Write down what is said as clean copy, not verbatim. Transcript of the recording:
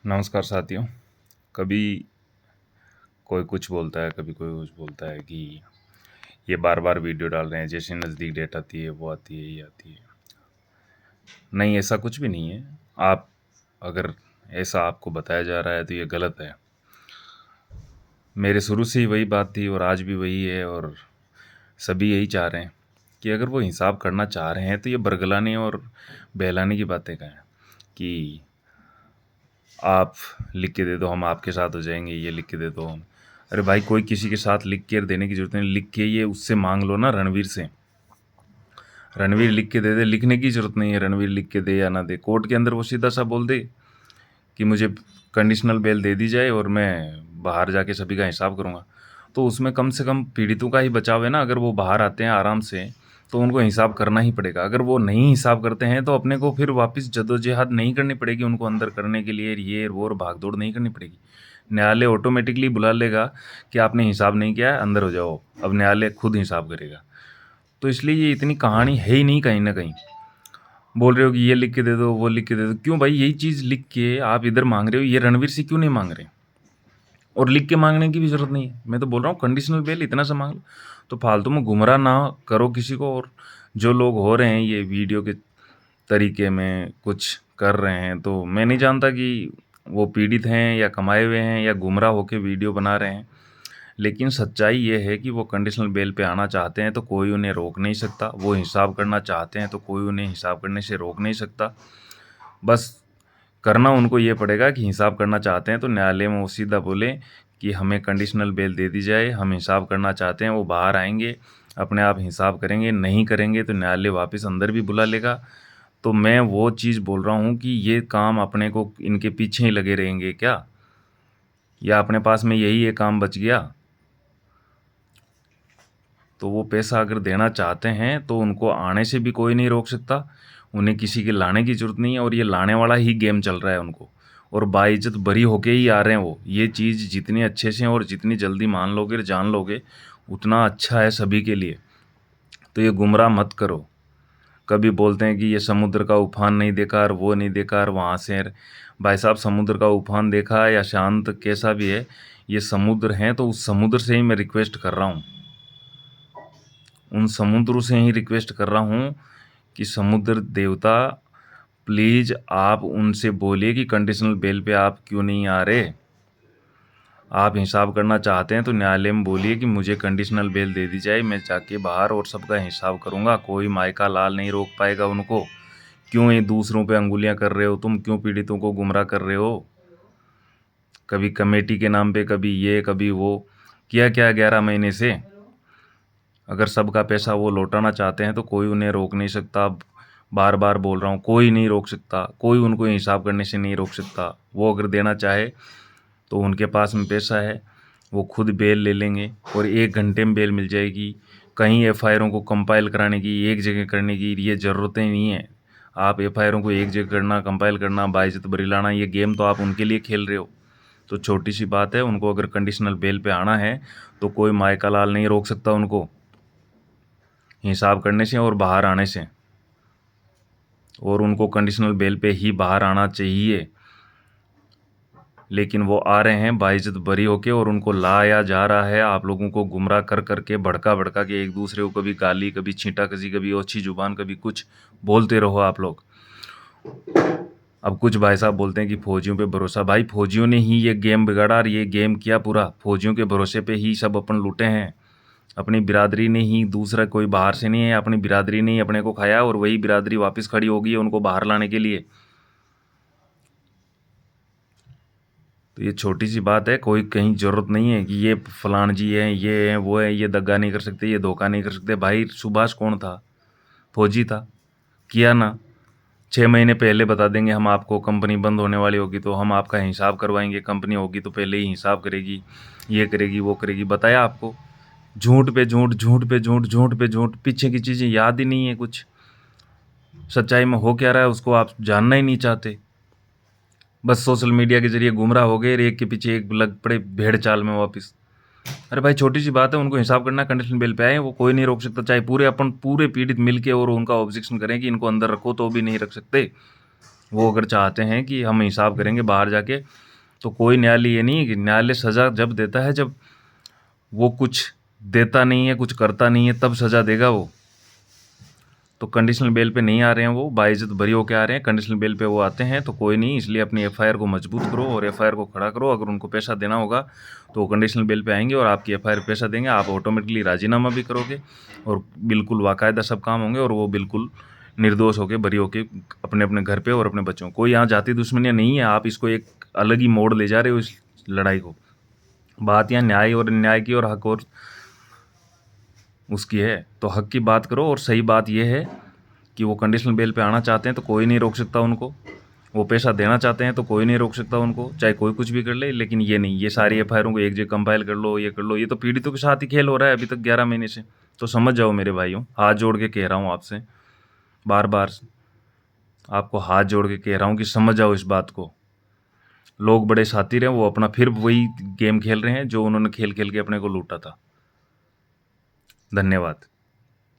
नमस्कार साथियों। कभी कोई कुछ बोलता है, कभी कोई कुछ बोलता है कि ये बार बार वीडियो डाल रहे हैं, जैसे नज़दीक डेट आती है वो आती है ये आती है। नहीं, ऐसा कुछ भी नहीं है। आप अगर ऐसा आपको बताया जा रहा है तो ये गलत है। मेरे शुरू से ही वही बात थी और आज भी वही है, और सभी यही चाह रहे हैं कि अगर वो हिसाब करना चाह रहे हैं तो ये बरगलाने और बहलाने की बातें कहें कि आप लिख के दे दो, हम आपके साथ हो जाएंगे, ये लिख के दे दो हम। अरे भाई, कोई किसी के साथ लिख के देने की जरूरत नहीं। लिख के ये उससे मांग लो ना, रणवीर से। रणवीर लिख के दे दे, लिखने की जरूरत नहीं है। रणवीर लिख के दे या ना दे, कोर्ट के अंदर वो सीधा सा बोल दे कि मुझे कंडीशनल बेल दे दी जाए और मैं बाहर जाके सभी का हिसाब करूँगा। तो उसमें कम से कम पीड़ितों का ही बचाव है ना। अगर वो बाहर आते हैं आराम से तो उनको हिसाब करना ही पड़ेगा। अगर वो नहीं हिसाब करते हैं तो अपने को फिर वापस जद्दोजहद नहीं करनी पड़ेगी उनको अंदर करने के लिए, ये वो और भाग दौड़ नहीं करनी पड़ेगी। न्यायालय ऑटोमेटिकली बुला लेगा कि आपने हिसाब नहीं किया है, अंदर हो जाओ। अब न्यायालय खुद हिसाब करेगा। तो इसलिए ये इतनी कहानी है ही नहीं। कहीं ना कहीं बोल रहे हो कि ये लिख के दे दो, वो लिख के दे दो। क्यों भाई, यही चीज़ लिख के आप इधर मांग रहे हो, ये रणवीर से क्यों नहीं मांग रहे? और लिख के मांगने की भी ज़रूरत नहीं है। मैं तो बोल रहा हूँ कंडीशनल बेल इतना सा मांग लो। तो फालतू में गुमराह ना करो किसी को। और जो लोग हो रहे हैं ये वीडियो के तरीके में कुछ कर रहे हैं, तो मैं नहीं जानता कि वो पीड़ित हैं या कमाए हुए हैं या गुमराह होकर वीडियो बना रहे हैं। लेकिन सच्चाई ये है कि वो कंडीशनल बेल पे आना चाहते हैं तो कोई उन्हें रोक नहीं सकता। वो हिसाब करना चाहते हैं तो कोई उन्हें हिसाब करने से रोक नहीं सकता। बस करना उनको ये पड़ेगा कि हिसाब करना चाहते हैं तो न्यायालय में वो सीधा बोले कि हमें कंडीशनल बेल दे दी जाए, हम हिसाब करना चाहते हैं। वो बाहर आएंगे, अपने आप हिसाब करेंगे। नहीं करेंगे तो न्यायालय वापस अंदर भी बुला लेगा। तो मैं वो चीज़ बोल रहा हूँ कि ये काम अपने को इनके पीछे ही लगे रहेंगे क्या, या अपने पास में यही ये काम बच गया? तो वो पैसा अगर देना चाहते हैं तो उनको आने से भी कोई नहीं रोक सकता। उन्हें किसी के लाने की ज़रूरत नहीं है, और ये लाने वाला ही गेम चल रहा है उनको। और बाइज्जत बरी होके ही आ रहे हैं वो। ये चीज़ जितनी अच्छे से और जितनी जल्दी मान लोगे और जान लोगे उतना अच्छा है सभी के लिए। तो ये गुमराह मत करो। कभी बोलते हैं कि ये समुद्र का उफान नहीं देखा और वो नहीं देखा और वहाँ से। भाई साहब, समुद्र का उफान देखा या शांत कैसा भी है, ये समुद्र हैं तो उस समुद्र से ही मैं रिक्वेस्ट कर रहा हूँ। उन समुद्र से ही रिक्वेस्ट कर रहा हूँ कि समुद्र देवता, प्लीज़ आप उनसे बोलिए कि कंडीशनल बेल पे आप क्यों नहीं आ रहे। आप हिसाब करना चाहते हैं तो न्यायालय में बोलिए कि मुझे कंडीशनल बेल दे दी जाए, मैं जाके बाहर और सबका हिसाब करूँगा। कोई मायका लाल नहीं रोक पाएगा उनको। क्यों ये दूसरों पे अंगुलियां कर रहे हो तुम? क्यों पीड़ितों को गुमराह कर रहे हो? कभी कमेटी के नाम पे, कभी ये कभी वो। किया क्या 11 महीने से? अगर सबका पैसा वो लौटाना चाहते हैं तो कोई उन्हें रोक नहीं सकता। बार बार बोल रहा हूँ, कोई नहीं रोक सकता। कोई उनको हिसाब करने से नहीं रोक सकता। वो अगर देना चाहे तो उनके पास में पैसा है, वो खुद बेल ले लेंगे और 1 घंटे में बेल मिल जाएगी। कहीं एफआईआरों को कंपाइल कराने की, एक जगह करने की ये ज़रूरतें नहीं है। आप एफआईआरों को एक जगह करना, कंपाइल करना, बाइज्जत बरी लाना, ये गेम तो आप उनके लिए खेल रहे हो। तो छोटी सी बात है, उनको अगर कंडीशनल बेल पे आना है तो कोई मायका लाल नहीं रोक सकता उनको हिसाब करने से और बाहर आने से। और उनको कंडीशनल बेल पे ही बाहर आना चाहिए। लेकिन वो आ रहे हैं बाइज्जत बरी होके, और उनको लाया जा रहा है आप लोगों को गुमराह कर करके, भड़का भड़का के। एक दूसरे को कभी गाली, कभी छींटा कसी, कभी ओछी जुबान, कभी कुछ बोलते रहो आप लोग। अब कुछ भाई साहब बोलते हैं कि फौजियों पे भरोसा। भाई, फौजियों ने ही ये गेम बिगाड़ा और ये गेम किया पूरा। फौजियों के भरोसे पे ही सब अपन लूटे हैं। अपनी बिरादरी ने ही, दूसरा कोई बाहर से नहीं है, अपनी बिरादरी ने ही अपने को खाया, और वही बिरादरी वापस खड़ी होगी उनको बाहर लाने के लिए। तो ये छोटी सी बात है, कोई कहीं ज़रूरत नहीं है कि ये फलान जी हैं, ये हैं, वो है, ये दगा नहीं कर सकते, ये धोखा नहीं कर सकते। भाई, सुभाष कौन था? फौजी था। किया ना। 6 महीने पहले बता देंगे हम आपको, कंपनी बंद होने वाली होगी तो हम आपका हिसाब करवाएंगे, कंपनी होगी तो पहले ही हिसाब करेगी, ये करेगी वो करेगी। बताया आपको। झूठ पे झूठ, झूठ पे झूठ, झूठ पे झूठ। पीछे की चीज़ें याद ही नहीं है कुछ। सच्चाई में हो क्या रहा है उसको आप जानना ही नहीं चाहते। बस सोशल मीडिया के जरिए गुमराह हो गए, एक के पीछे एक लग पड़े भेड़ चाल में वापस। अरे भाई, छोटी सी बात है, उनको हिसाब करना, कंडीशन बेल पे आए, वो कोई नहीं रोक सकता। चाहे पूरे अपन पूरे पीड़ित मिलके और उनका ऑब्जेक्शन करें कि इनको अंदर रखो, तो भी नहीं रख सकते। वो अगर चाहते हैं कि हम हिसाब करेंगे बाहर जाके, तो कोई न्यायालय ये नहीं है कि न्यायालय सज़ा जब देता है जब वो कुछ देता नहीं है, कुछ करता नहीं है, तब सज़ा देगा वो। तो कंडीशनल बेल पे नहीं आ रहे हैं, वो बाइज्जत बरी होके आ रहे हैं। कंडीशनल बेल पे वो आते हैं तो कोई नहीं, इसलिए अपनी एफआईआर को मजबूत करो और एफआईआर को खड़ा करो। अगर उनको पैसा देना होगा तो वो कंडीशनल बेल पे आएंगे और आपकी एफआईआर पैसा देंगे, आप ऑटोमेटिकली राजीनामा भी करोगे और बिल्कुल बाकायदा सब काम होंगे और वो बिल्कुल निर्दोष होके बरी होके अपने अपने घर पे और अपने बच्चों, कोई यहाँ जाति दुश्मनियाँ नहीं है। आप इसको एक अलग ही मोड़ ले जा रहे हो इस लड़ाई को। बात यहाँ न्याय और अन्याय की और हक और उसकी है, तो हक की बात करो। और सही बात यह है कि वो कंडीशनल बेल पे आना चाहते हैं तो कोई नहीं रोक सकता उनको, वो पैसा देना चाहते हैं तो कोई नहीं रोक सकता उनको, चाहे कोई कुछ भी कर ले। लेकिन ये नहीं, ये सारी एफआईआरों को एक जगह कंपाइल कर लो, ये कर लो, ये तो पीड़ितों के साथ ही खेल हो रहा है अभी तक 11 महीने से। तो समझ जाओ मेरे भाइयों, हाथ जोड़ के कह रहा हूँ आपसे, बार बार आपको हाथ जोड़ के कह रहा हूँ कि समझ जाओ इस बात को। लोग बड़े शातिर हैं, वो अपना फिर वही गेम खेल रहे हैं जो उन्होंने खेल खेल के अपने को लूटा था। धन्यवाद।